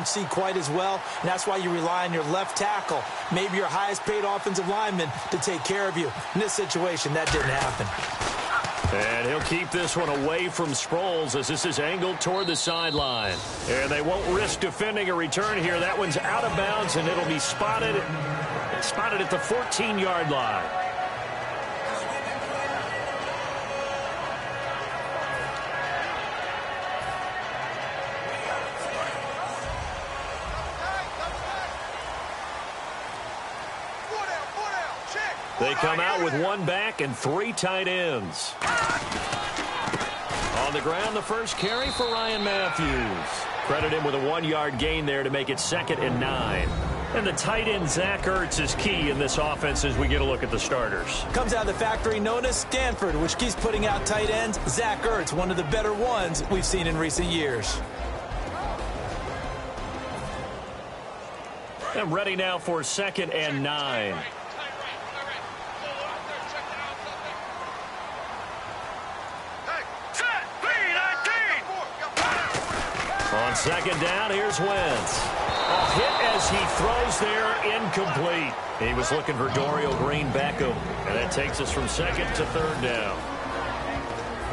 see quite as well, and that's why you rely on your left tackle, maybe your highest paid offensive lineman, to take care of you. In this situation, that didn't happen. And he'll keep this one away from Sproles as this is angled toward the sideline. And they won't risk defending a return here. That one's out of bounds, and it'll be spotted at the 14-yard line. They come out with one back and three tight ends. On the ground, the first carry for Ryan Matthews. Credit him with a 1-yard gain there to make it 2nd and 9. And the tight end, Zach Ertz, is key in this offense as we get a look at the starters. Comes out of the factory known as Stanford, which keeps putting out tight ends. Zach Ertz, one of the better ones we've seen in recent years. And ready now for 2nd and 9. On 2nd down, here's Wentz. A hit as he throws there, incomplete. He was looking for Dorial Green-Beckham, and that takes us from 2nd to 3rd down.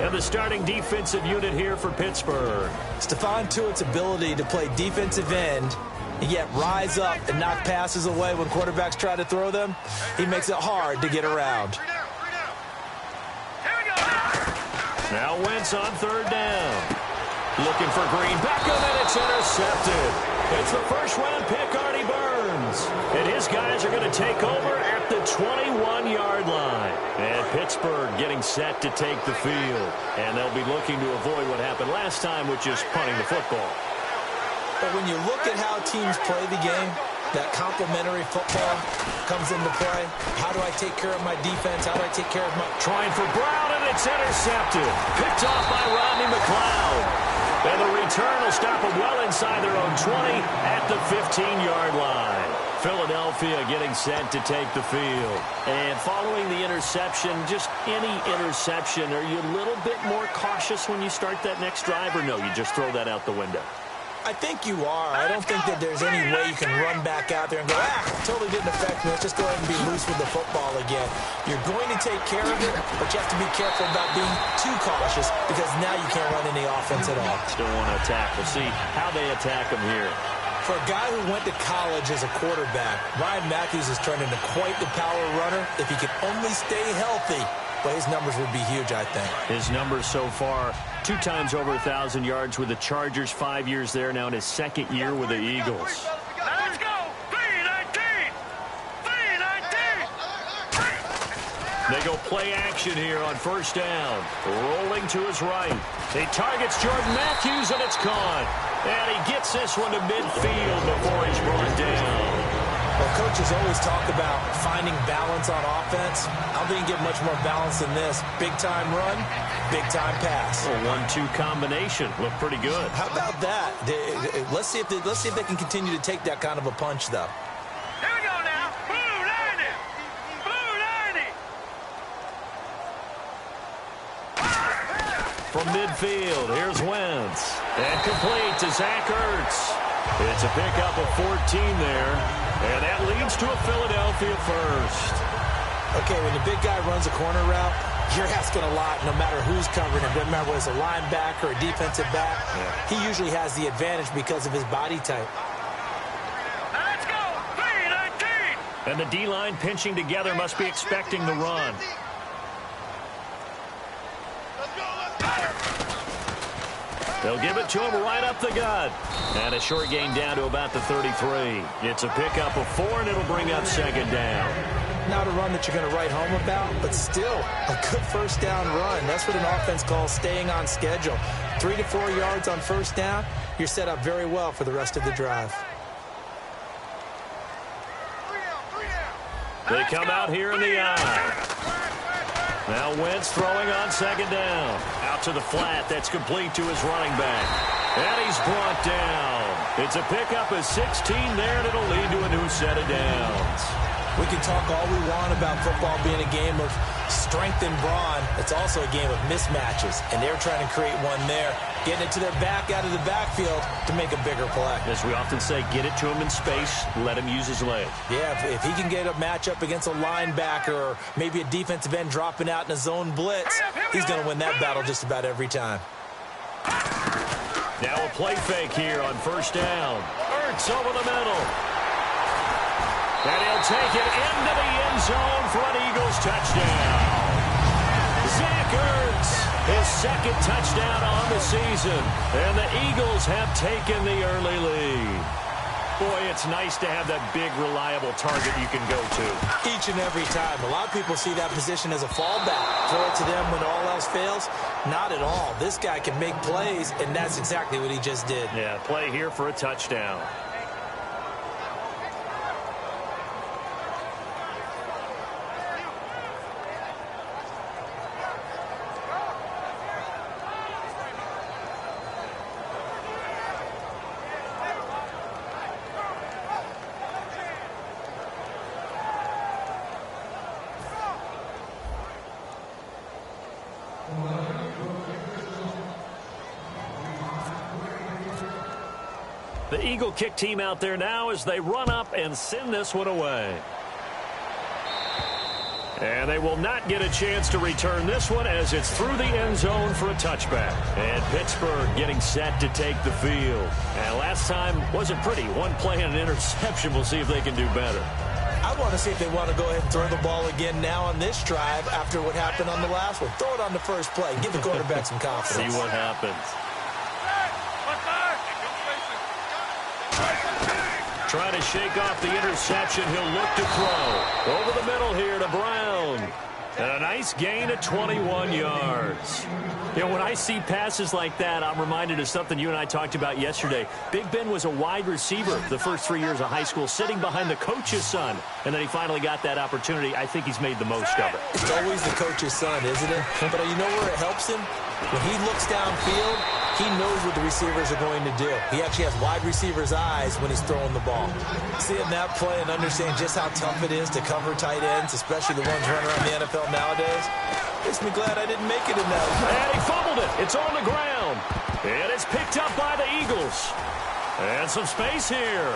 And the starting defensive unit here for Pittsburgh. Stephon Tuitt's ability to play defensive end and yet rise up and knock passes away when quarterbacks try to throw them, he makes it hard to get around. Now Wentz on 3rd down. Looking for Green-Beckham, and it's intercepted. It's the first-round pick, Artie Burns. And his guys are going to take over at the 21-yard line. And Pittsburgh getting set to take the field. And they'll be looking to avoid what happened last time, which is punting the football. But when you look at how teams play the game, that complementary football comes into play. How do I take care of my defense? How do I take care of my... Trying for Brown, and it's intercepted. Picked off by Rodney McLeod. And the return will stop them well inside their own 20 at the 15-yard line. Philadelphia getting set to take the field. And following the interception, just any interception, are you a little bit more cautious when you start that next drive, or no, you just throw that out the window? I think you are. I don't think that there's any way you can run back out there and go, totally didn't affect me. Let's just go ahead and be loose with the football again. You're going to take care of it, but you have to be careful about being too cautious because now you can't run any offense at all. Still want to attack. We'll see how they attack him here. For a guy who went to college as a quarterback, Ryan Matthews has turned into quite the power runner. If he can only stay healthy, but his numbers would be huge, I think. His numbers so far, 2 times over 1,000 yards with the Chargers, 5 years there, now in his 2nd year with the Eagles. Let's go! 3-19! 3-19! They go play action here on 1st down. Rolling to his right. He targets Jordan Matthews, and it's caught. And he gets this one to midfield before he's brought down. Well, coaches always talk about finding balance on offense. I don't think you get much more balance than this. Big-time run, big-time pass. A 1-2 combination. Looked pretty good. How about that? Let's see if they can continue to take that kind of a punch, though. Here we go now. Blue 90! Blue 90! From midfield, here's Wentz. And complete to Zach Ertz. It's a pickup of 14 there. And that leads to a Philadelphia first. Okay, when the big guy runs a corner route, you're asking a lot no matter who's covering him. Doesn't matter whether it's a linebacker or a defensive back. Yeah. He usually has the advantage because of his body type. Let's go! 3-19! And the D-line pinching together must be expecting the run. They'll give it to him right up the gut. And a short gain down to about the 33. It's a pickup of 4, and it'll bring up 2nd down. Not a run that you're going to write home about, but still a good 1st down run. That's what an offense calls staying on schedule. 3 to 4 yards on 1st down, you're set up very well for the rest of the drive. They come out here in the eye. Now Wentz throwing on 2nd down. Out to the flat. That's complete to his running back. And he's brought down. It's a pickup of 16 there, and it'll lead to a new set of downs. We can talk all we want about football being a game of strength and brawn. It's also a game of mismatches, and they're trying to create one there, getting it to their back out of the backfield to make a bigger play. As we often say, get it to him in space, let him use his leg. Yeah, if he can get a matchup against a linebacker or maybe a defensive end dropping out in a zone blitz, he's going to win that battle just about every time. Now a play fake here on first down. Ertz over the middle. And he'll take it into the end zone for an Eagles touchdown. Zach Ertz, his second touchdown on the season. And the Eagles have taken the early lead. Boy, it's nice to have that big, reliable target you can go to. Each and every time. A lot of people see that position as a fallback. Throw it to them when all else fails. Not at all. This guy can make plays, and that's exactly what he just did. Yeah, play here for a touchdown. The Eagle kick team out there now as they run up and send this one away. And they will not get a chance to return this one as it's through the end zone for a touchback. And Pittsburgh getting set to take the field. And last time wasn't pretty. One play and an interception. We'll see if they can do better. I want to see if they want to go ahead and throw the ball again now on this drive after what happened on the last one. Throw it on the first play. Give the quarterback some confidence. See what happens. Trying to shake off the interception. He'll look to throw. Over the middle here to Brown. And a nice gain of 21 yards. You know, when I see passes like that, I'm reminded of something you and I talked about yesterday. Big Ben was a wide receiver the first 3 years of high school, sitting behind the coach's son. And then he finally got that opportunity. I think he's made the most of it. It's always the coach's son, isn't it? But you know where it helps him? When he looks downfield, he knows what the receivers are going to do. He actually has wide receivers' eyes when he's throwing the ball. Seeing that play and understanding just how tough it is to cover tight ends, especially the ones running around the NFL nowadays, makes me glad I didn't make it in that. And he fumbled it. It's on the ground. And it's picked up by the Eagles. And some space here.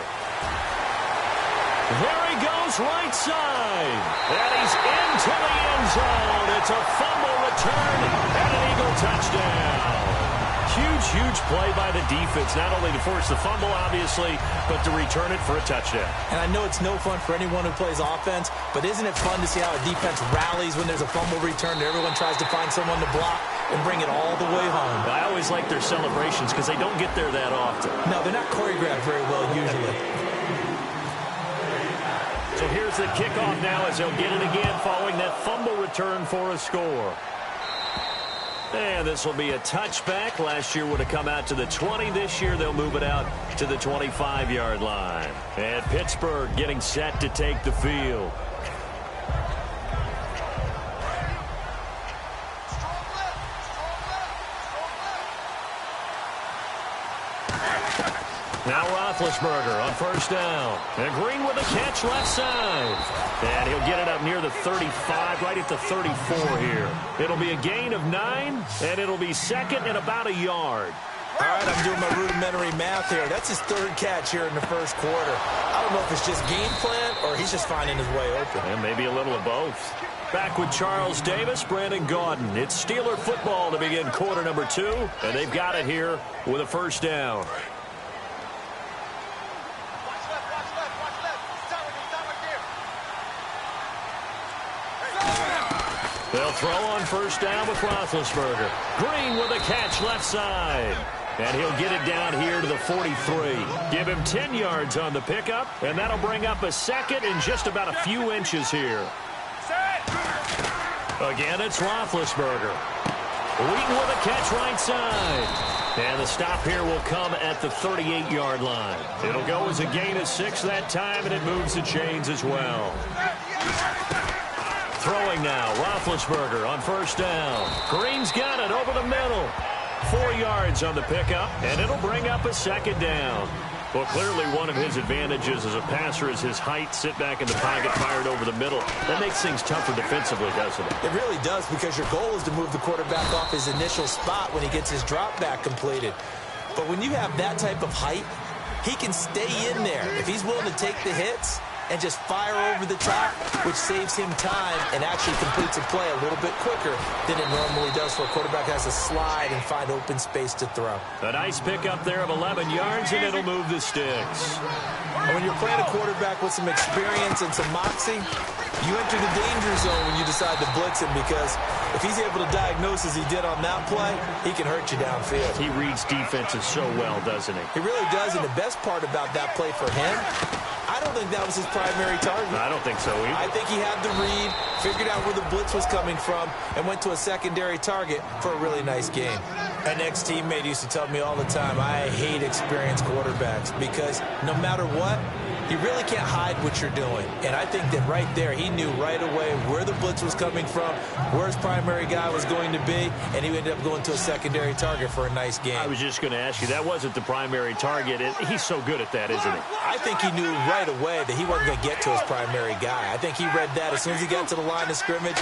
There he goes right side. And he's into the end zone. It's a fumble return and an Eagle touchdown. Huge play by the defense, not only to force the fumble, obviously, but to return it for a touchdown. And I know it's no fun for anyone who plays offense, but isn't it fun to see how a defense rallies when there's a fumble return and everyone tries to find someone to block and bring it all the way home? I always like their celebrations because they don't get there that often. No, they're not choreographed very well usually. So here's the kickoff now as they'll get it again following that fumble return for a score. And this will be a touchback. Last year would have come out to the 20. This year they'll move it out to the 25-yard line. And Pittsburgh getting set to take the field. Now Roethlisberger on first down. And Green with a catch left side. And he'll get it up near the 35, right at the 34 here. It'll be a gain of 9, and it'll be second and about a yard. All right, I'm doing my rudimentary math here. That's his third catch here in the first quarter. I don't know if it's just game plan or he's just finding his way open. And maybe a little of both. Back with Charles Davis, Brandon Gaudin. It's Steeler football to begin quarter number 2, and they've got it here with a first down. They'll throw on first down with Roethlisberger. Green with a catch left side. And he'll get it down here to the 43. Give him 10 yards on the pickup, and that'll bring up a second in just about a few inches here. Again, it's Roethlisberger. Wheaton with a catch right side. And the stop here will come at the 38-yard line. It'll go as a gain of 6 that time, and it moves the chains as well. Throwing now, Roethlisberger on first down. Green's got it over the middle. 4 yards on the pickup, and it'll bring up a second down. Well, clearly one of his advantages as a passer is his height. Sit back in the pocket, fired over the middle. That makes things tougher defensively, doesn't it? It really does, because your goal is to move the quarterback off his initial spot when he gets his drop back completed. But when you have that type of height, he can stay in there if he's willing to take the hits and just fire over the top, which saves him time and actually completes a play a little bit quicker than it normally does, for a quarterback has to slide and find open space to throw. A nice pickup there of 11 yards, and it'll move the sticks. And when you're playing a quarterback with some experience and some moxie, you enter the danger zone when you decide to blitz him, because if he's able to diagnose as he did on that play, he can hurt you downfield. He reads defenses so well, doesn't he? He really does, and the best part about that play for him, I don't think that was his primary target. I don't think so either. I think he had the read, figured out where the blitz was coming from, and went to a secondary target for a really nice game. An ex-teammate used to tell me all the time, I hate experienced quarterbacks, because no matter what, you really can't hide what you're doing. And I think that right there, he knew right away where the blitz was coming from, where his primary guy was going to be, and he ended up going to a secondary target for a nice game. I was just going to ask you, that wasn't the primary target. He's so good at that, isn't he? I think he knew right away that he wasn't going to get to his primary guy. I think he read that as soon as he got to the line of scrimmage,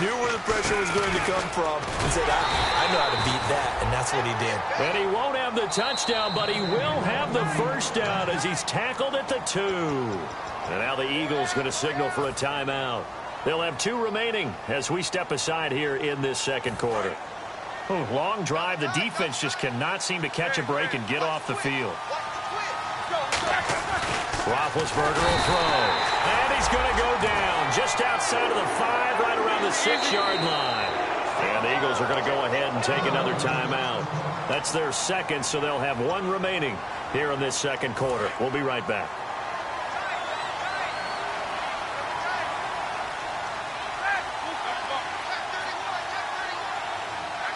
knew where the pressure was going to come from, and said, I know how to beat that, and that's what he did. And he won't have the touchdown, but he will have the first down as he's tackled at the 2. And now the Eagles going to signal for a timeout. They'll have 2 remaining as we step aside here in this second quarter. Long drive. The defense just cannot seem to catch a break and get off the field. Roethlisberger will throw. And he's going to go down just outside of the 5, right around the 6-yard line. And the Eagles are going to go ahead and take another timeout. That's their second, so they'll have 1 remaining here in this second quarter. We'll be right back.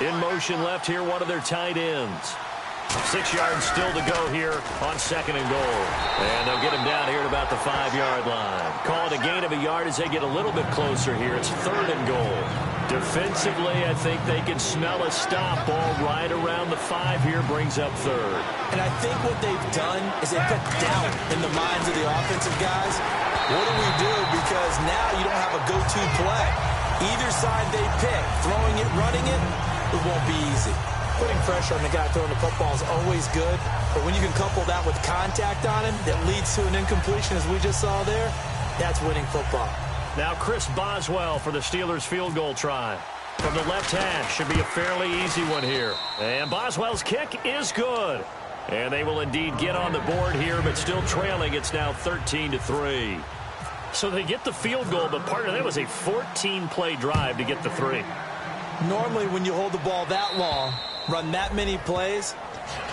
In motion left here, one of their tight ends. 6 yards still to go here on 2nd and goal. And they'll get him down here at about the 5-yard line. Call it a gain of a yard as they get a little bit closer here. It's 3rd and goal. Defensively, I think they can smell a stop. Ball right around the 5 here, brings up 3rd. And I think what they've done is they put doubt in the minds of the offensive guys. What do we do? Because now you don't have a go-to play. Either side they pick, throwing it, running it, it won't be easy. Putting pressure on the guy throwing the football is always good, but when you can couple that with contact on him that leads to an incompletion, as we just saw there, that's winning football. Now Chris Boswell for the Steelers field goal try. From the left hash, should be a fairly easy one here. And Boswell's kick is good. And they will indeed get on the board here, but still trailing. It's now 13-3. So they get the field goal, but part of that was a 14-play drive to get the 3. Normally, when you hold the ball that long, run that many plays,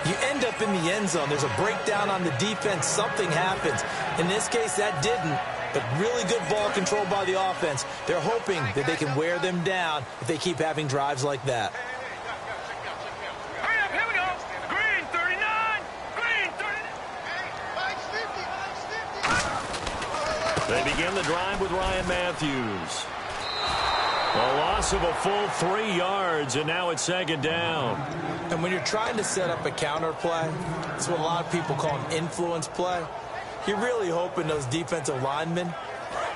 you end up in the end zone. There's a breakdown on the defense. Something happens. In this case, that didn't. But really good ball control by the offense. They're hoping that they can wear them down if they keep having drives like that. Hurry up, here we go. Green 39. Green 39. They begin the drive with Ryan Matthews. A loss of a full 3 yards, and now it's 2nd down. And when you're trying to set up a counter play, it's what a lot of people call an influence play. You're really hoping those defensive linemen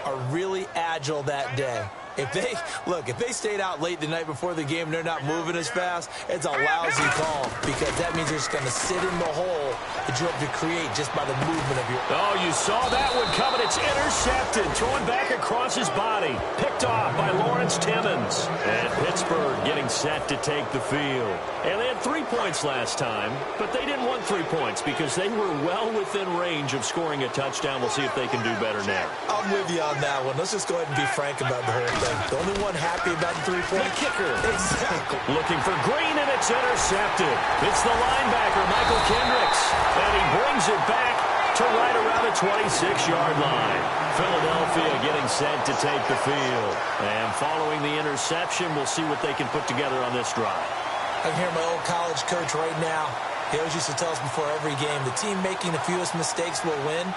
are really agile that day. If they stayed out late the night before the game and they're not moving as fast, it's a lousy call, because that means they're just going to sit in the hole that you hope to create just by the movement of your... Oh, you saw that one coming. It's intercepted. Throwing back across his body. Picked off by Lawrence Timmons. And Pittsburgh getting set to take the field. And they had 3 points last time, but they didn't want 3 points because they were well within range of scoring a touchdown. We'll see if they can do better now. I'm with you on that one. Let's just go ahead and be frank about the whole thing. The only one happy about the 3-point kicker. Exactly. Looking for Green, and it's intercepted. It's the linebacker, Michael Kendricks. And he brings it back to right around the 26-yard line. Philadelphia getting set to take the field. And following the interception, we'll see what they can put together on this drive. I can hear my old college coach right now. He always used to tell us before every game, the team making the fewest mistakes will win.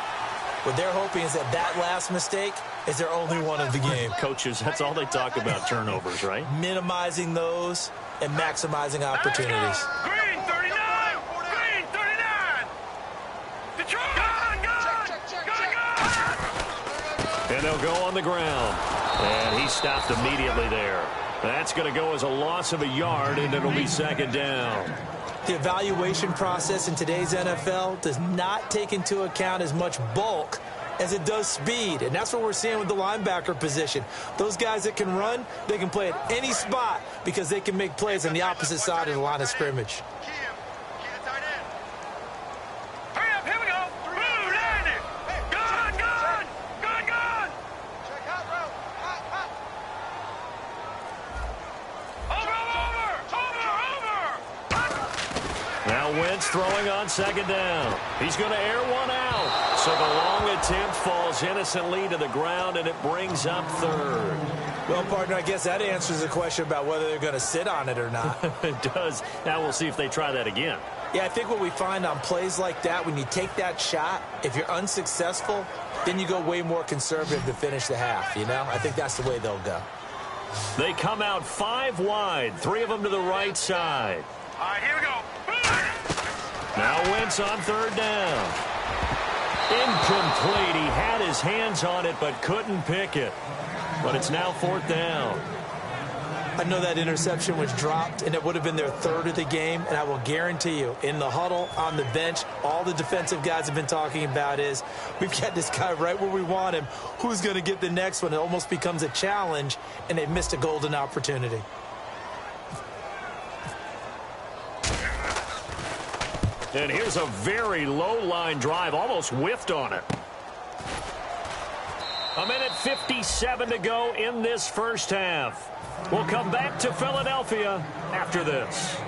What they're hoping is that last mistake is their only one of the game. Coaches, that's all they talk about, turnovers, right? Minimizing those and maximizing opportunities. Green 39. Green 39. Did And they'll go on the ground. And he stopped immediately there. That's going to go as a loss of a yard, and it'll be second down. The evaluation process in today's NFL does not take into account as much bulk as it does speed, and that's what we're seeing with the linebacker position. Those guys that can run, they can play at any spot because they can make plays on the opposite side of the line of scrimmage. Now Wentz throwing on second down. He's going to air one out. So the long attempt falls innocently to the ground, and it brings up third. Well, partner, I guess that answers the question about whether they're going to sit on it or not. It does. Now we'll see if they try that again. Yeah, I think what we find on plays like that, when you take that shot, if you're unsuccessful, then you go way more conservative to finish the half, you know? I think that's the way they'll go. They come out 5 wide, 3 of them to the right side. All right, here we go. Now Wentz on third down. Incomplete. He had his hands on it but couldn't pick it. But it's now 4th down. I know that interception was dropped, and it would have been their 3rd of the game, and I will guarantee you, in the huddle, on the bench, all the defensive guys have been talking about is, we've got this guy right where we want him. Who's going to get the next one? It almost becomes a challenge, and they missed a golden opportunity. And here's a very low line drive, almost whiffed on it. 1:57 to go in this first half. We'll come back to Philadelphia after this.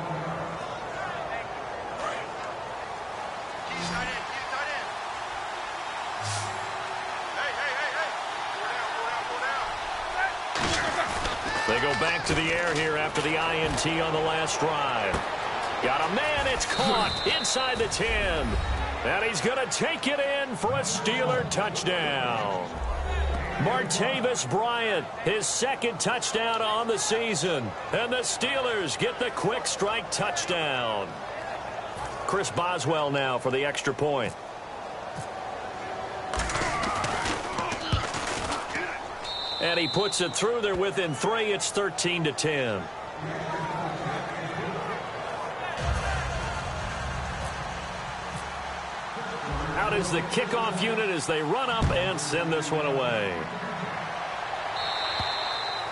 They go back to the air here after the INT on the last drive. Got a man, it's caught inside the 10. And he's going to take it in for a Steeler touchdown. Martavis Bryant, his 2nd touchdown on the season. And the Steelers get the quick strike touchdown. Chris Boswell now for the extra point. And he puts it through. They're within 3. It's 13-10. Out is the kickoff unit as they run up and send this one away.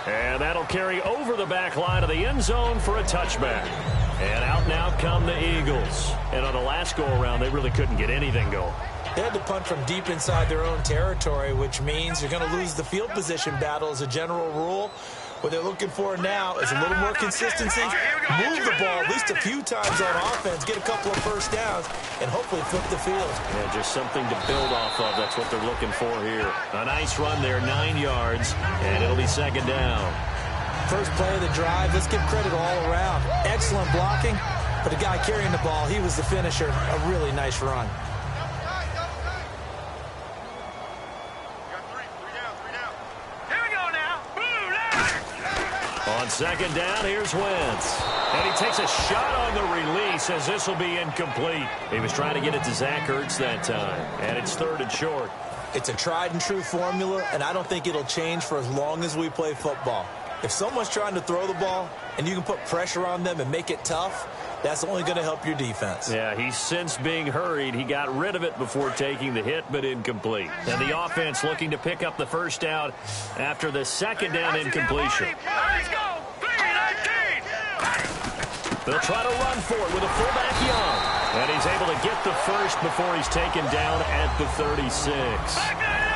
And that'll carry over the back line of the end zone for a touchback. And out now come the Eagles. And on the last go-around, they really couldn't get anything going. They had to punt from deep inside their own territory, which means you're going to lose the field position battle as a general rule. What they're looking for now is a little more consistency, move the ball at least a few times on offense, get a couple of first downs, and hopefully flip the field. Yeah, just something to build off of. That's what they're looking for here. A nice run there, 9 yards, and it'll be second down. First play of the drive, let's give credit all around. Excellent blocking, but the guy carrying the ball, he was the finisher. A really nice run. On second down, here's Wentz. And he takes a shot on the release as this will be incomplete. He was trying to get it to Zach Ertz that time. And it's 3rd and short. It's a tried and true formula, and I don't think it'll change for as long as we play football. If someone's trying to throw the ball and you can put pressure on them and make it tough, that's only going to help your defense. Yeah, he's since being hurried. He got rid of it before taking the hit, but incomplete. And the offense looking to pick up the first down after the second down incompletion. Let's go. They'll try to run for it with a fullback Young. And he's able to get the first before he's taken down at the 36.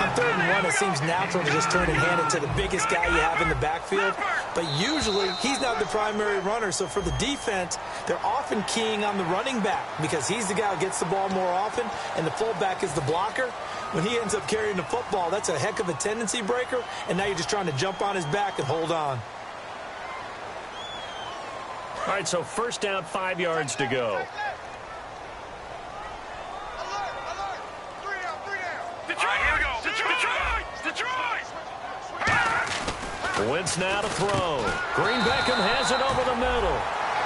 On 3rd and 1, it seems natural to just turn and hand it to the biggest guy you have in the backfield. But usually, he's not the primary runner. So for the defense, they're often keying on the running back because he's the guy who gets the ball more often, and the fullback is the blocker. When he ends up carrying the football, that's a heck of a tendency breaker, and now you're just trying to jump on his back and hold on. All right, so first down, 5 yards to go. Wentz now to throw. Green Beckham has it over the middle.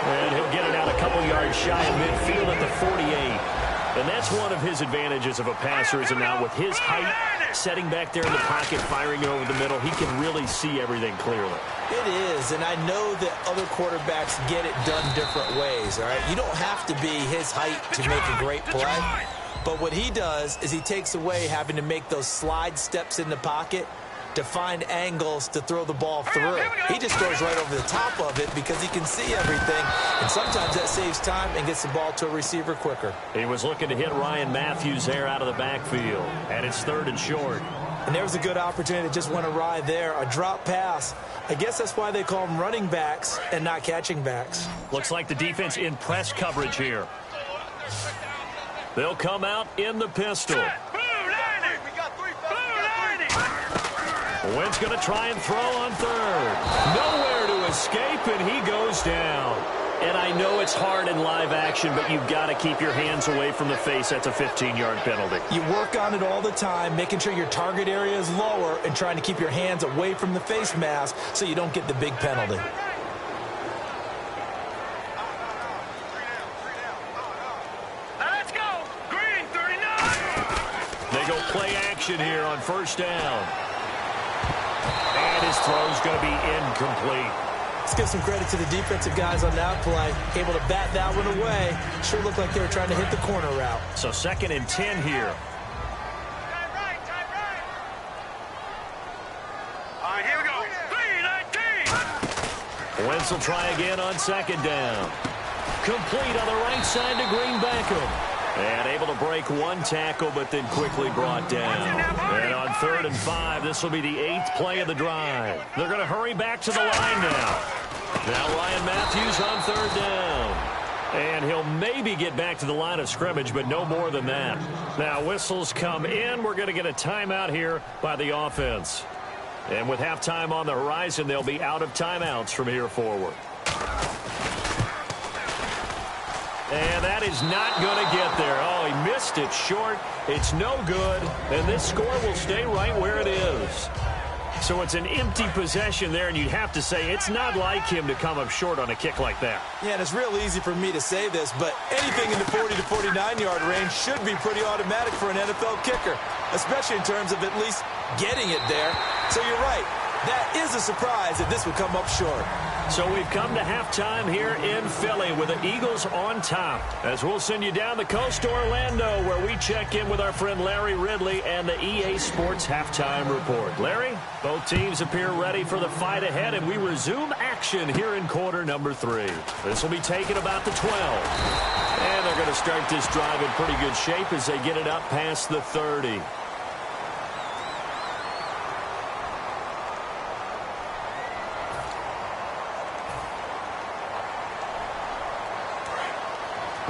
And he'll get it out a couple yards shy of midfield at the 48. And that's one of his advantages of a passer, is now with his height, setting back there in the pocket, firing it over the middle, he can really see everything clearly. It is, and I know that other quarterbacks get it done different ways, all right? You don't have to be his height to make a great play, but what he does is he takes away having to make those slide steps in the pocket to find angles to throw the ball through. He just goes right over the top of it because he can see everything, and sometimes that saves time and gets the ball to a receiver quicker. He was looking to hit Ryan Matthews there out of the backfield, and it's 3rd and short. And there was a good opportunity that just went awry there, a drop pass. I guess that's why they call them running backs and not catching backs. Looks like the defense in press coverage here. They'll come out in the pistol. Wentz going to try and throw on 3rd. Nowhere to escape, and he goes down. And I know it's hard in live action, but you've got to keep your hands away from the face. That's a 15-yard penalty. You work on it all the time, making sure your target area is lower and trying to keep your hands away from the face mask so you don't get the big penalty. Let's go. Green 39. They go play action here on 1st down. And his throw's going to be incomplete. Let's give some credit to the defensive guys on that play. Able to bat that one away. Sure looked like they were trying to hit the corner route. So 2nd and 10 here. Time right. All right, here we go. 3-19. Wentz will try again on 2nd down. Complete on the right side to Green Beckham. And able to break one tackle, but then quickly brought down. And on 3rd and 5, this will be the 8th play of the drive. They're going to hurry back to the line now. Now Ryan Matthews on 3rd down. And he'll maybe get back to the line of scrimmage, but no more than that. Now whistles come in. We're going to get a timeout here by the offense. And with halftime on the horizon, they'll be out of timeouts from here forward. And that is not going to get there. Oh, he missed it short. It's no good. And this score will stay right where it is. So it's an empty possession there, and you'd have to say it's not like him to come up short on a kick like that. Yeah, and it's real easy for me to say this, but anything in the 40 to 49-yard range should be pretty automatic for an NFL kicker, especially in terms of at least getting it there. So you're right. That is a surprise that this would come up short. So we've come to halftime here in Philly with the Eagles on top. As we'll send you down the coast to Orlando, where we check in with our friend Larry Ridley and the EA Sports Halftime Report. Larry, both teams appear ready for the fight ahead, and we resume action here in quarter number 3. This will be taken about the 12. And they're going to start this drive in pretty good shape as they get it up past the 30.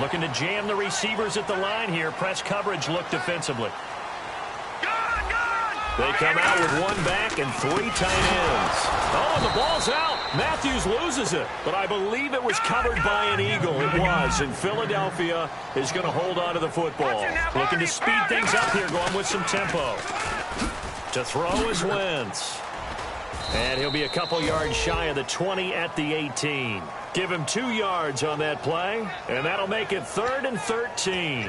Looking to jam the receivers at the line here. Press coverage look defensively. They come out with one back and 3 tight ends. Oh, and the ball's out. Matthews loses it, but I believe it was covered by an Eagle. It was, and Philadelphia is going to hold on to the football. Looking to speed things up here, going with some tempo. To throw is Wentz. And he'll be a couple yards shy of the 20 at the 18. Give him 2 yards on that play, and that'll make it 3rd and 13.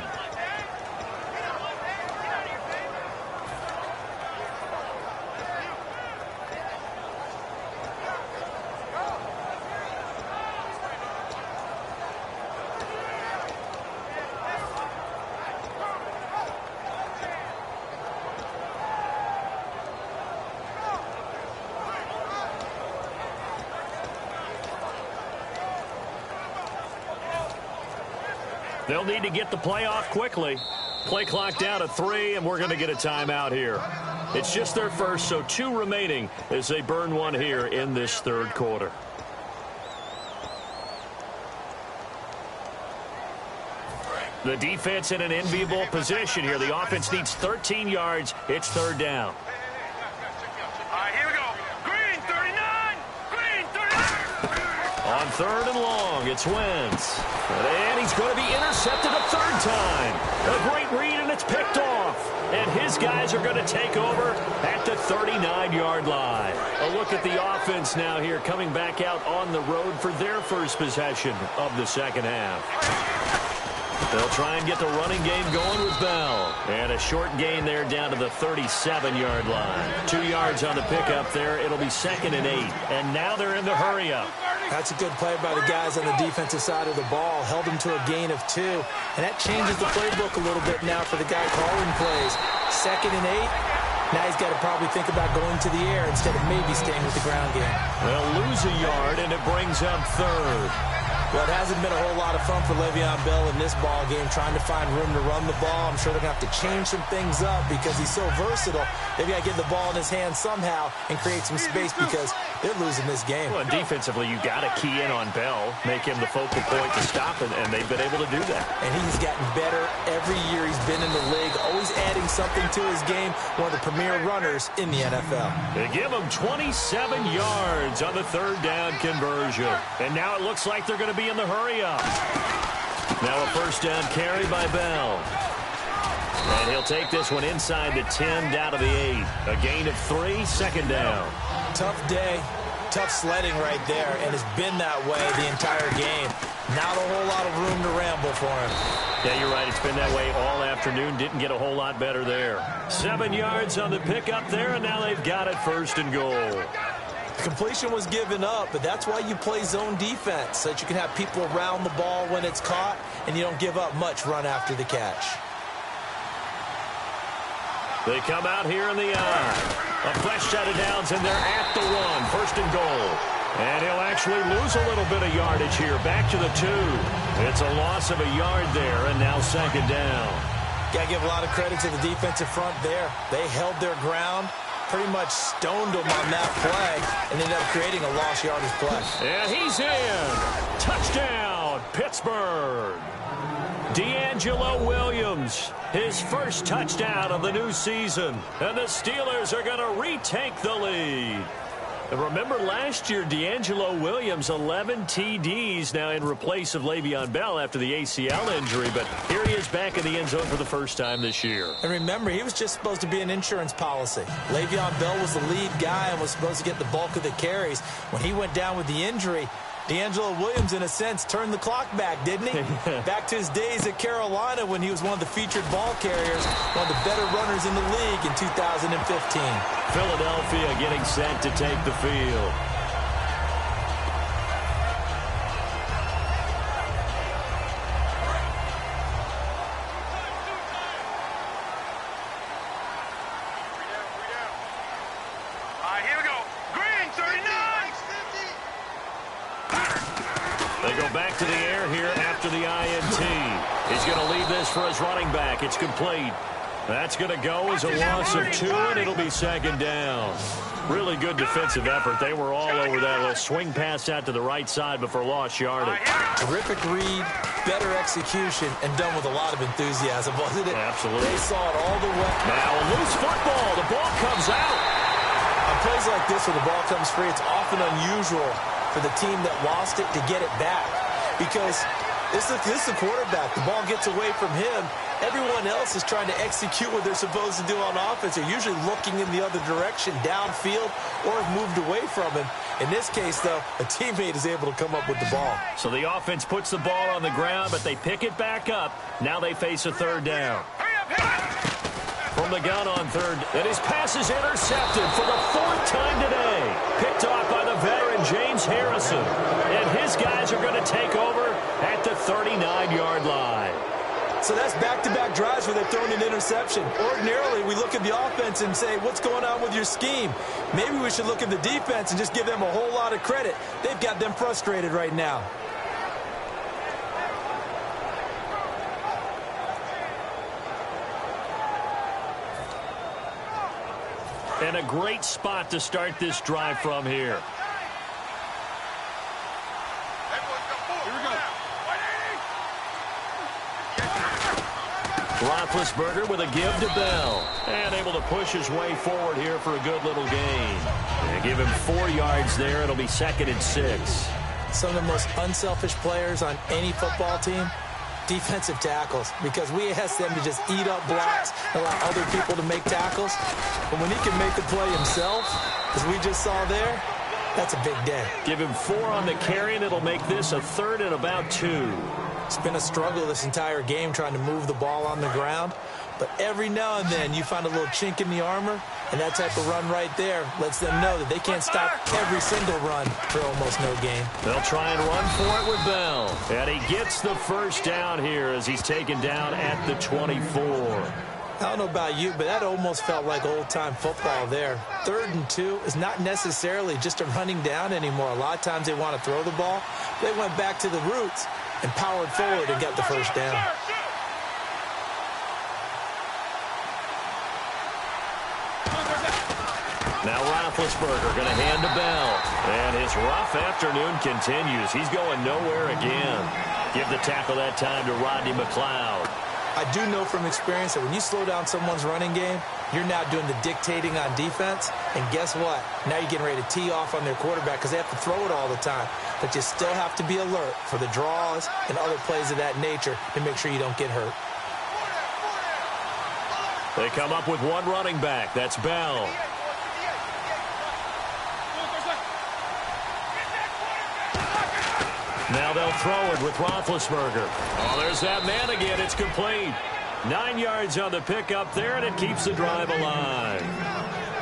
They'll need to get the play off quickly. Play clock down to 3, and we're going to get a timeout here. It's just their first, so 2 remaining as they burn one here in this 3rd quarter. The defense in an enviable position here. The offense needs 13 yards. It's 3rd down. All right, here we go. Green 39. Green 39. On 3rd and long, it's Wentz. And he's going to be intercepted a 3rd time. A great read, and it's picked off. And his guys are going to take over at the 39-yard line. A look at the offense now here, coming back out on the road for their first possession of the 2nd half. They'll try and get the running game going with Bell. And a short gain there down to the 37-yard line. 2 yards on the pickup there. It'll be 2nd and 8. And now they're in the hurry-up. That's a good play by the guys on the defensive side of the ball. Held them to a gain of 2. And that changes the playbook a little bit now for the guy calling plays. 2nd and 8. Now he's got to probably think about going to the air instead of maybe staying with the ground game. They'll lose a yard, and it brings up 3rd. Well, it hasn't been a whole lot of fun for Le'Veon Bell in this ball game, trying to find room to run the ball. I'm sure they're going to have to change some things up because he's so versatile. They've got to get the ball in his hands somehow and create some space because they're losing this game. Well, defensively, you got to key in on Bell, make him the focal point to stop it, and they've been able to do that. And he's gotten better every year he's been in the league, always adding something to his game, one of the premier runners in the NFL. They give him 27 yards on the 3rd down conversion. And now it looks like they're going to be in the hurry-up. Now a 1st down carry by Bell. And he'll take this one inside the 10 down to the 8. A gain of 3, 2nd down. Tough day, tough sledding right there, and it's been that way the entire game. Not a whole lot of room to ramble for him. Yeah, you're right. It's been that way all afternoon. Didn't get a whole lot better there. 7 yards on the pickup there, and now they've got it 1st and goal. Completion was given up, but that's why you play zone defense, so that you can have people around the ball when it's caught, and you don't give up much run after the catch. They come out here in the eye. A fresh set of downs, and they're at the 1. 1st and goal. And he'll actually lose a little bit of yardage here. Back to the 2. It's a loss of a yard there, and now 2nd down. Got to give a lot of credit to the defensive front there. They held their ground, pretty much stoned them on that play, and ended up creating a lost yardage play. And he's in. Touchdown, Pittsburgh. D'Angelo Williams, his first touchdown of the new season. And the Steelers are going to retake the lead. And remember last year, D'Angelo Williams, 11 TDs now in replace of Le'Veon Bell after the ACL injury. But here he is back in the end zone for the first time this year. And remember, he was just supposed to be an insurance policy. Le'Veon Bell was the lead guy and was supposed to get the bulk of the carries. When he went down with the injury, D'Angelo Williams, in a sense, turned the clock back, didn't he? Back to his days at Carolina when he was one of the featured ball carriers, one of the better runners in the league in 2015. Philadelphia getting set to take the field. Here we go. Green, 39. They go back to the air here after the INT. He's going to leave this for his running back. It's complete. That's going to go as a loss of 2, and it'll be 2nd down. Really good defensive effort. They were all over that little swing pass out to the right side before lost yardage. Terrific read, better execution, and done with a lot of enthusiasm, wasn't it? Absolutely. They saw it all the way. Now a loose football. The ball comes out. On plays like this where the ball comes free, it's often unusual for the team that lost it to get it back. Because this is the quarterback. The ball gets away from him. Everyone else is trying to execute what they're supposed to do on offense. They're usually looking in the other direction, downfield, or have moved away from him. In this case, though, a teammate is able to come up with the ball. So the offense puts the ball on the ground, but they pick it back up. Now they face a 3rd down. From the gun on 3rd, and his pass is intercepted for the 4th time today. Picked off by the veteran James Harrison. And his guys are going to take over at the 39-yard line. So that's back-to-back drives where they've thrown an interception. Ordinarily, we look at the offense and say, what's going on with your scheme? Maybe we should look at the defense and just give them a whole lot of credit. They've got them frustrated right now. And a great spot to start this drive from here. Roethlisberger with a give to Bell. And able to push his way forward here for a good little gain. They give him 4 yards there. It'll be 2nd and 6. Some of the most unselfish players on any football team, defensive tackles, because we ask them to just eat up blocks and allow other people to make tackles. But when he can make the play himself, as we just saw there, that's a big day. Give him 4 on the carry, and it'll make this a 3rd and about 2. It's been a struggle this entire game trying to move the ball on the ground. But every now and then you find a little chink in the armor, and that type of run right there lets them know that they can't stop every single run for almost no gain. They'll try and run for it with Bell. And he gets the first down here as he's taken down at the 24. I don't know about you, but that almost felt like old-time football there. 3rd and 2 is not necessarily just a running down anymore. A lot of times they want to throw the ball. They went back to the roots and powered forward and got the first down. Now Roethlisberger going to hand to Bell. And his rough afternoon continues. He's going nowhere again. Give the tackle that time to Rodney McLeod. I do know from experience that when you slow down someone's running game, you're now doing the dictating on defense. And guess what? Now you're getting ready to tee off on their quarterback because they have to throw it all the time. But you still have to be alert for the draws and other plays of that nature to make sure you don't get hurt. They come up with one running back. That's Bell. Now they'll throw it with Roethlisberger. Oh, there's that man again. It's complete. 9 yards on the pickup there, and it keeps the drive alive.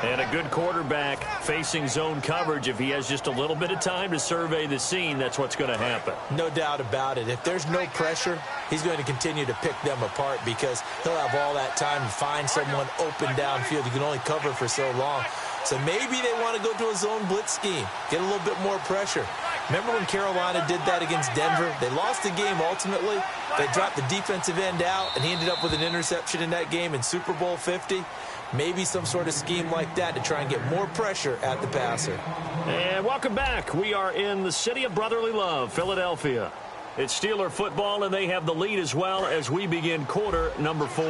And a good quarterback facing zone coverage. If he has just a little bit of time to survey the scene, that's what's going to happen. No doubt about it. If there's no pressure, he's going to continue to pick them apart because he'll have all that time to find someone open downfield. You can only cover for so long. So maybe they want to go to a zone blitz scheme, get a little bit more pressure. Remember when Carolina did that against Denver? They lost the game ultimately. They dropped the defensive end out, and he ended up with an interception in that game in Super Bowl 50. Maybe some sort of scheme like that to try and get more pressure at the passer. And welcome back. We are in the city of brotherly love, Philadelphia. It's Steeler football, and they have the lead as well as we begin quarter number 4.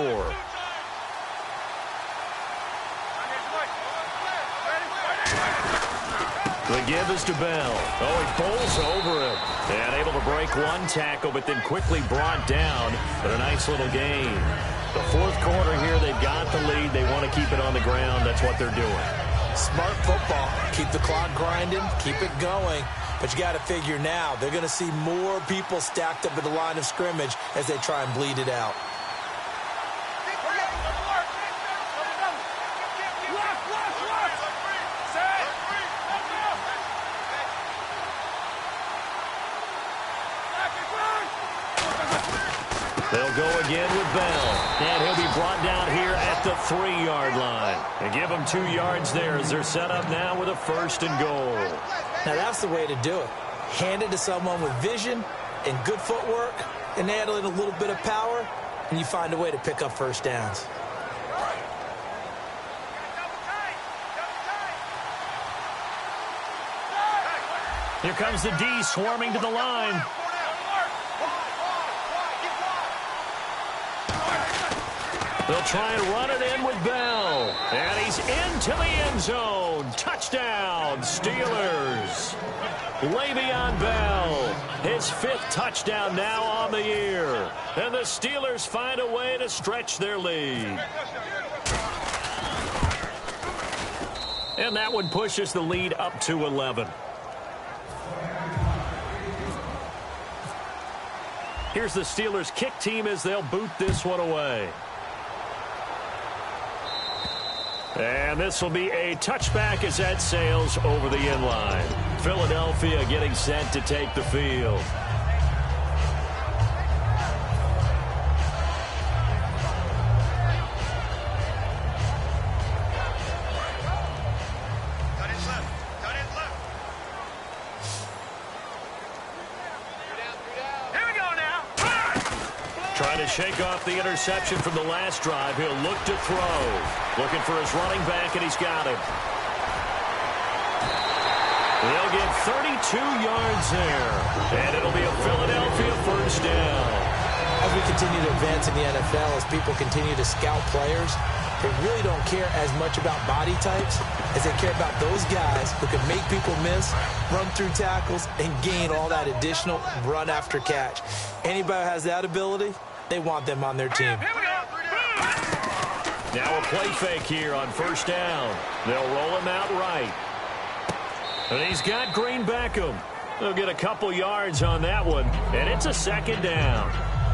The give is to Bell. Oh, he bowls over him. And able to break one tackle, but then quickly brought down. But a nice little gain. The fourth quarter here, they've got the lead. They want to keep it on the ground. That's what they're doing. Smart football. Keep the clock grinding. Keep it going. But you got to figure now, they're going to see more people stacked up at the line of scrimmage as they try and bleed it out. They'll go again with Bell. And he'll be brought down here at the 3-yard line. And give him 2 yards there as they're set up now with a 1st and goal. Now that's the way to do it. Hand it to someone with vision and good footwork and add in a little bit of power, and you find a way to pick up first downs. Here comes the D swarming to the line. They'll try and run it in with Bell. And he's into the end zone. Touchdown, Steelers. Le'Veon Bell, his 5th touchdown now on the year. And the Steelers find a way to stretch their lead. And that one pushes the lead up to 11. Here's the Steelers kick team as they'll boot this one away. And this will be a touchback as that sails over the inline. Philadelphia getting set to take the field. Trying to shake off the interception from the last drive. He'll look to throw. Looking for his running back, and he's got him. They'll get 32 yards there. And it'll be a Philadelphia 1st down. As we continue to advance in the NFL, as people continue to scout players, they really don't care as much about body types as they care about those guys who can make people miss, run through tackles, and gain all that additional run after catch. Anybody who has that ability, they want them on their team. Now a play fake here on 1st down. They'll roll him out right. And he's got Green Beckham. They'll get a couple yards on that one, and it's a second down.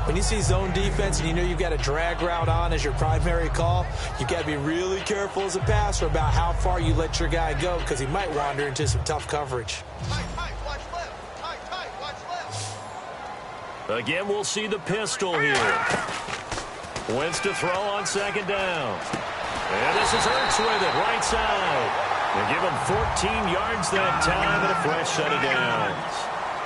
When you see zone defense and you know you've got a drag route on as your primary call, you've got to be really careful as a passer about how far you let your guy go because he might wander into some tough coverage. Again, we'll see the pistol here. Wentz to throw on second down. And this is Ertz with it, right side. They give him 14 yards that time and a fresh set of downs.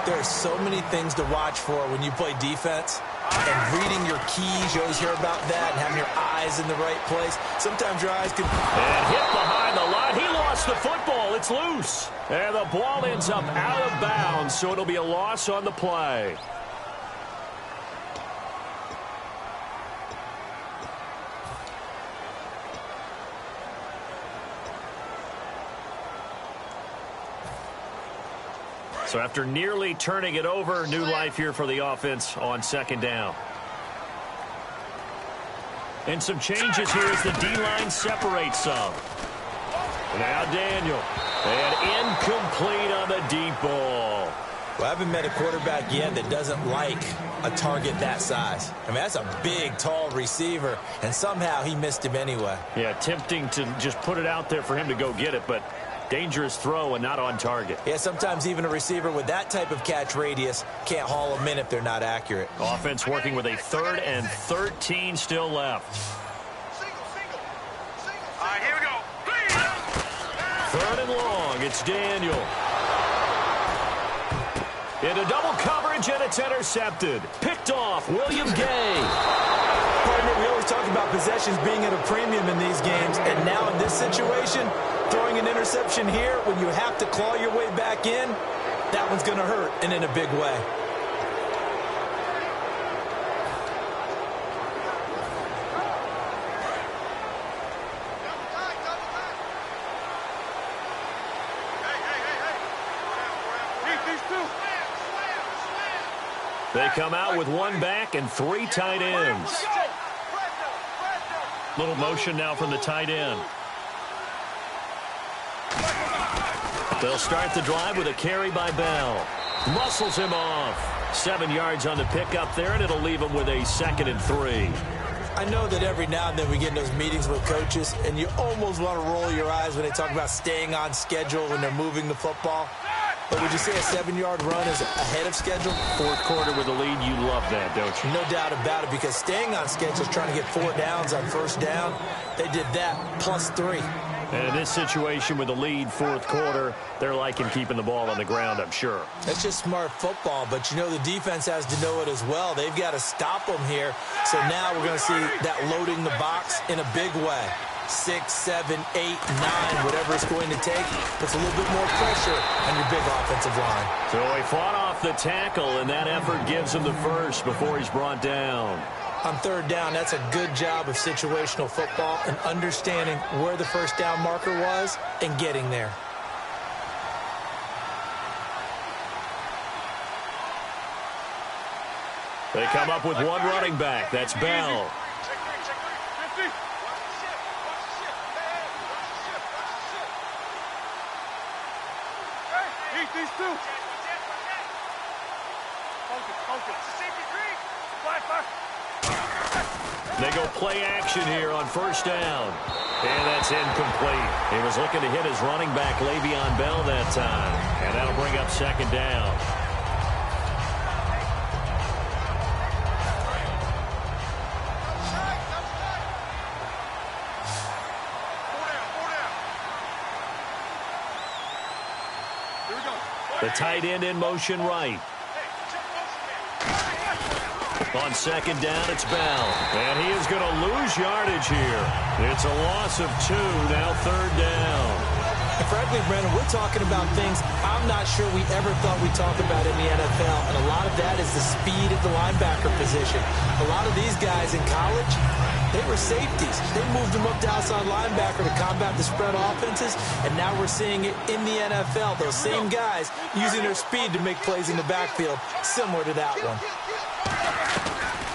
There are so many things to watch for when you play defense. And reading your keys, you always hear about that, and having your eyes in the right place. Sometimes your eyes can... And hit behind the line. He lost the football. It's loose. And the ball ends up out of bounds, so it'll be a loss on the play. So after nearly turning it over, new life here for the offense on second down. And some changes here as the D-line separates some. Now Daniel. And incomplete on the deep ball. Well, I haven't met a quarterback yet that doesn't like a target that size. I mean, that's a big, tall receiver, and somehow he missed him anyway. Yeah, tempting to just put it out there for him to go get it, but dangerous throw and not on target. Yeah, sometimes even a receiver with that type of catch radius can't haul them in if they're not accurate. Offense working with a 3rd and 13 still left. All right, here we go. 3rd and long. It's Daniel. Into double coverage, and it's intercepted. Picked off, William Gay. Partner, we always talk about possessions being at a premium in these games, and now in this situation, throwing an interception here when you have to claw your way back in, that one's going to hurt, and in a big way. They come out with one back and 3 tight ends. Little motion now from the tight end. They'll start the drive with a carry by Bell. Muscles him off. 7 yards on the pickup there, and it'll leave him with a 2nd and 3. I know that every now and then we get in those meetings with coaches, and you almost want to roll your eyes when they talk about staying on schedule when they're moving the football. But would you say a 7-yard run is ahead of schedule? 4th quarter with a lead, you love that, don't you? No doubt about it, because staying on schedule is trying to get 4 downs on 1st down. They did that plus 3. And in this situation with the lead, 4th quarter, they're liking keeping the ball on the ground, I'm sure. That's just smart football, but you know the defense has to know it as well. They've got to stop them here. So now we're going to see that loading the box in a big way. 6, 7, 8, 9, whatever it's going to take. Puts a little bit more pressure on your big offensive line. So he fought off the tackle, and that effort gives him the first before he's brought down. On 3rd down, that's a good job of situational football and understanding where the 1st down marker was and getting there. They come up with one running back. That's Bell. These two. Focus. They go play action here on 1st down. And that's incomplete. He was looking to hit his running back, Le'Veon Bell, that time. And that'll bring up 2nd down. The tight end in motion right. On 2nd down, it's Bell. And he is going to lose yardage here. It's a loss of 2, now 3rd down. And frankly, Brandon, we're talking about things I'm not sure we ever thought we'd talk about in the NFL. And a lot of that is the speed at the linebacker position. A lot of these guys in college, they were safeties. They moved them up to outside linebacker to combat the spread offenses, and now we're seeing it in the NFL. Those same guys using their speed to make plays in the backfield, similar to that one.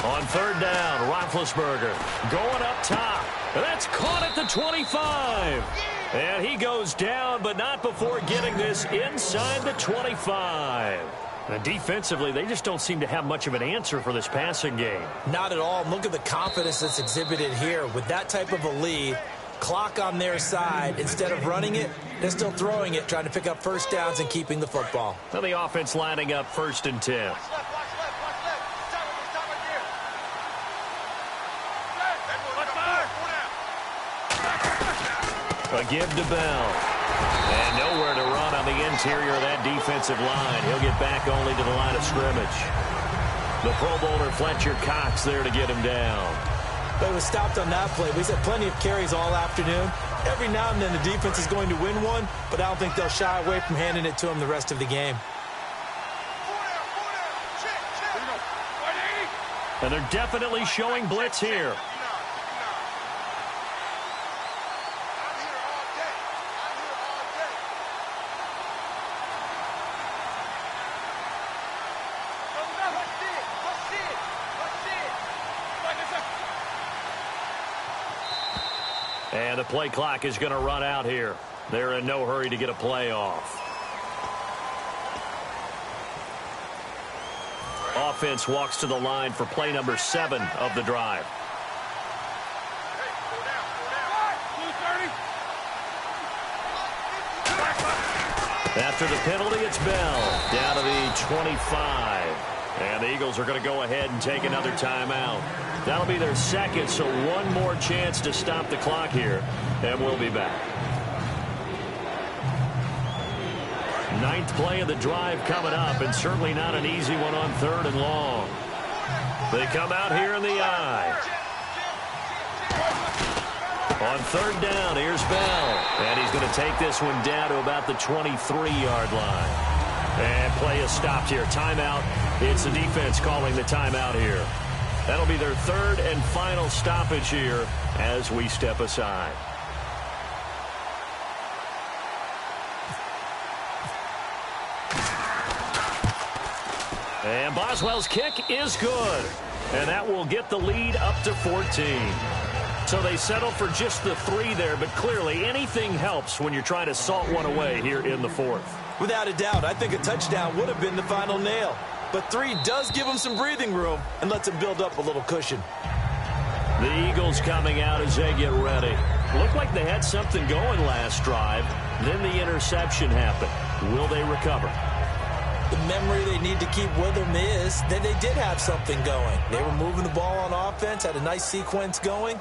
On 3rd down, Roethlisberger going up top. And that's caught at the 25. And he goes down, but not before getting this inside the 25. And defensively, they just don't seem to have much of an answer for this passing game. Not at all. Look at the confidence that's exhibited here. With that type of a lead, clock on their side, instead of running it, they're still throwing it, trying to pick up first downs and keeping the football. Well, the offense lining up 1st and 10. A give to Bell. And nowhere to run on the interior of that defensive line. He'll get back only to the line of scrimmage. The Pro Bowler Fletcher Cox there to get him down. But he was stopped on that play. He's had plenty of carries all afternoon. Every now and then the defense is going to win one, but I don't think they'll shy away from handing it to him the rest of the game. And they're definitely showing blitz here. And the play clock is going to run out here. They're in no hurry to get a play off. Offense walks to the line for play number 7 of the drive. After the penalty, it's Bell down to the 25. And the Eagles are going to go ahead and take another timeout. That'll be their second, so one more chance to stop the clock here, and we'll be back. 9th play of the drive coming up, and certainly not an easy one on 3rd and long. They come out here in the eye. On 3rd down, here's Bell. And he's going to take this one down to about the 23-yard line. And play is stopped here. Timeout. It's the defense calling the timeout here. That'll be their 3rd and final stoppage here as we step aside. And Boswell's kick is good. And that will get the lead up to 14. So they settle for just the 3 there, but clearly anything helps when you're trying to salt one away here in the 4th. Without a doubt, I think a touchdown would have been the final nail. But 3 does give them some breathing room and lets them build up a little cushion. The Eagles coming out as they get ready. Looked like they had something going last drive. Then the interception happened. Will they recover? The memory they need to keep with them is that they did have something going. They were moving the ball on offense, had a nice sequence going.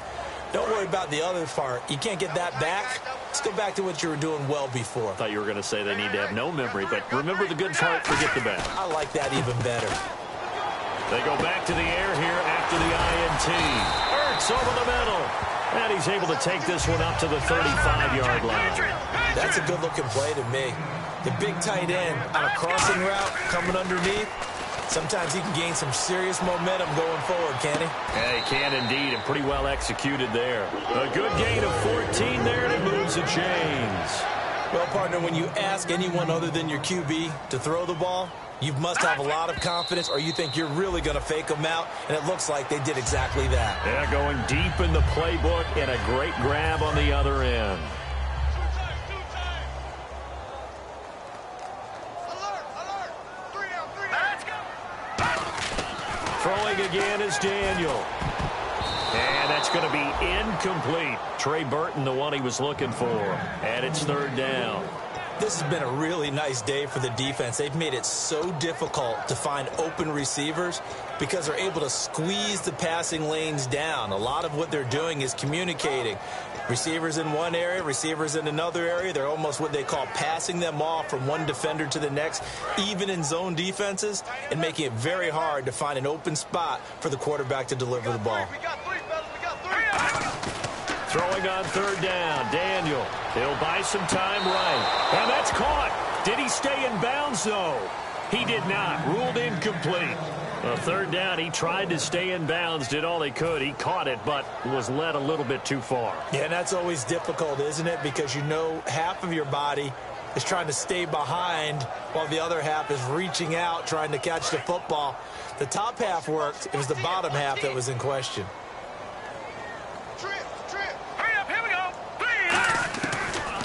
Don't worry about the other part. You can't get that back. Let's go back to what you were doing well before. I thought you were going to say they need to have no memory, but remember the good part, forget the bad. I like that even better. They go back to the air here after the INT. Ertz over the middle. And he's able to take this one up to the 35-yard line. That's a good-looking play to me. The big tight end on a crossing route coming underneath. Sometimes he can gain some serious momentum going forward, can he? Yeah, he can indeed, and pretty well executed there. A good gain of 14 there, and it moves the chains. Well, partner, when you ask anyone other than your QB to throw the ball, you must have a lot of confidence, or you think you're really going to fake them out, and it looks like they did exactly that. Yeah, going deep in the playbook, and a great grab on the other end. Throwing again is Daniel. And that's going to be incomplete. Trey Burton, the one he was looking for. And it's 3rd down. This has been a really nice day for the defense. They've made it so difficult to find open receivers because they're able to squeeze the passing lanes down. A lot of what they're doing is communicating. Receivers in one area, receivers in another area. They're almost what they call passing them off from one defender to the next, even in zone defenses, and making it very hard to find an open spot for the quarterback to deliver the ball. Throwing on 3rd down, Daniel. He'll buy some time right. And that's caught. Did he stay in bounds, though? He did not. Ruled incomplete. 3rd down, he tried to stay in bounds, did all he could. He caught it, but was led a little bit too far. Yeah, and that's always difficult, isn't it? Because you know half of your body is trying to stay behind while the other half is reaching out, trying to catch the football. The top half worked. It was the bottom half that was in question.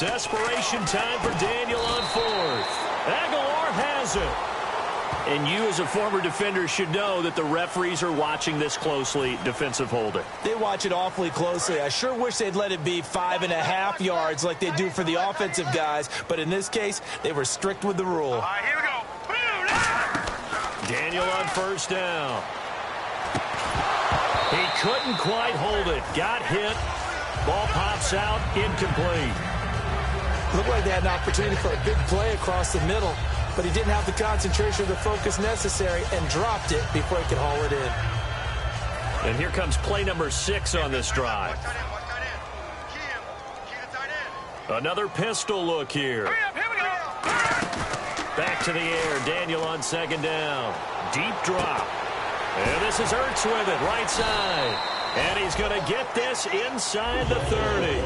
desperation time for Daniel on fourth. Aguilar has it. And you as a former defender should know that the referees are watching this closely, defensive holding. They watch it awfully closely. I sure wish they'd let it be 5.5 yards like they do for the offensive guys. But in this case, they were strict with the rule. All right, here we go. Daniel on first down. He couldn't quite hold it. Got hit. Ball pops out. Incomplete. Looked like they had an opportunity for a big play across the middle, but he didn't have the concentration or the focus necessary and dropped it before he could haul it in. And here comes play number 6 on this drive. Another pistol look here. Hurry up, here we go. Back to the air. Daniel on second down. Deep drop. And this is Ertz with it, right side. And he's going to get this inside the 30.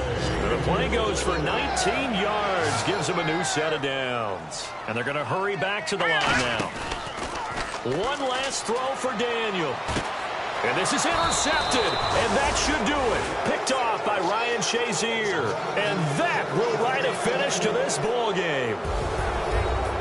The play goes for 19 yards, gives him a new set of downs. And they're going to hurry back to the line now. One last throw for Daniel. And this is intercepted, and that should do it. Picked off by Ryan Shazier. And that will write a finish to this ball game.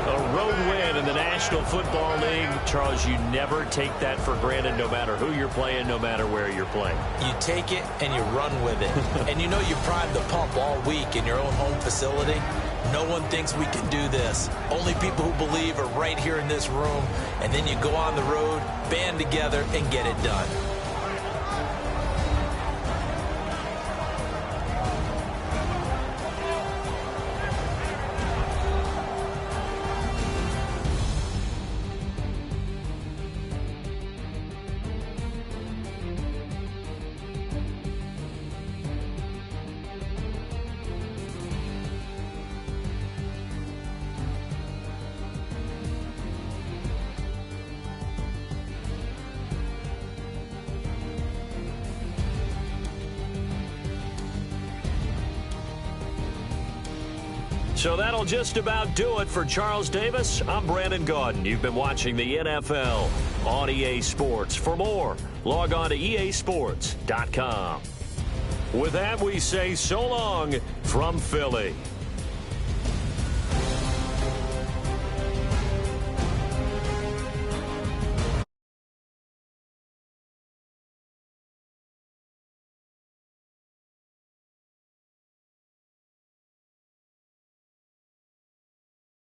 A road win in the National Football League. Charles, you never take that for granted no matter who you're playing, no matter where you're playing. You take it and you run with it. And you know you primed the pump all week in your own home facility. No one thinks we can do this. Only people who believe are right here in this room. And then you go on the road, band together, and get it done. So that'll just about do it for Charles Davis. I'm Brandon Gaudin. You've been watching the NFL on EA Sports. For more, log on to easports.com. With that, we say so long from Philly.